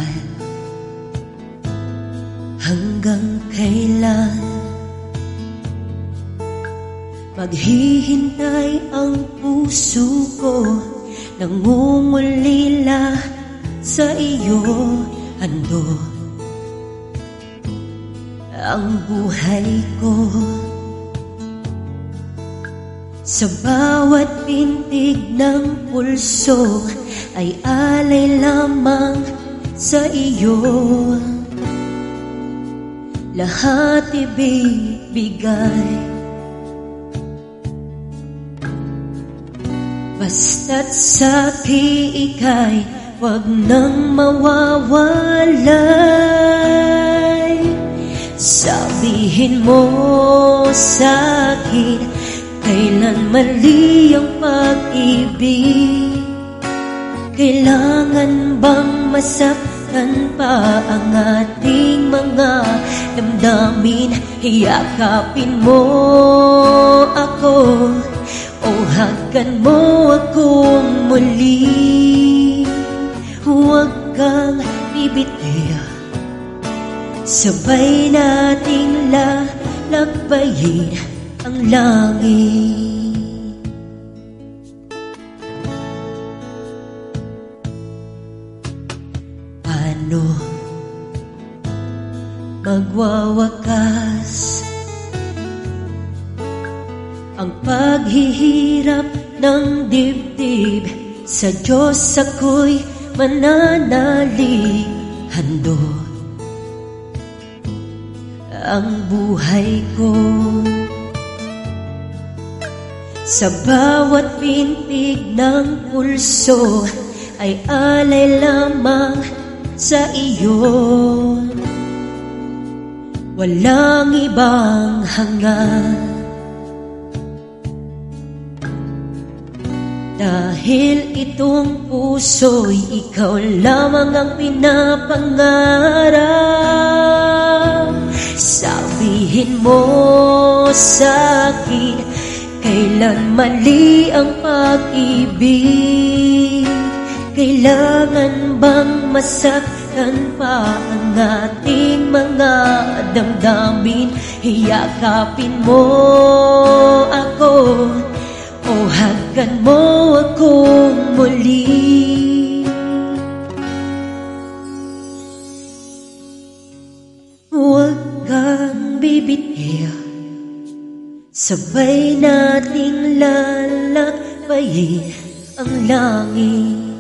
mahal? Hanggang kailan maghihintay ang puso ko? Nangungulila sa iyo, hando ang buhay ko. Sa bawat pintig ng pulso ay alay lamang sa iyo. Lahat ibibigay, basta't sa'ki ika'y wag nang mawawalay. Sabihin mo sa'kin, kailan mali ang pag-ibig? Kailangan bang masaktan pa ang ating mga damdamin? Hiyakapin mo ako o hagkan mo akong muli. Huwag kang bibitiw, sabay nating lalakbayin ang langit. Paano magwawakas ang paghihirap ng dibdib? Sa Diyos ako'y mananalig, hando ang buhay ko. Sa bawat pintig ng pulso ay alay lamang sa iyo. Walang ibang hangad, dahil itong puso'y ikaw lamang ang pinapangarap. Sabihin mo sa'kin, kailan mali ang pag-ibig? Kailangan bang masaktan pa ang ating mga damdamin? Hiyakapin mo ako o hagkan mo akong muli. Huwag kang bibitiw, sabay nating lalakbayin ang langit.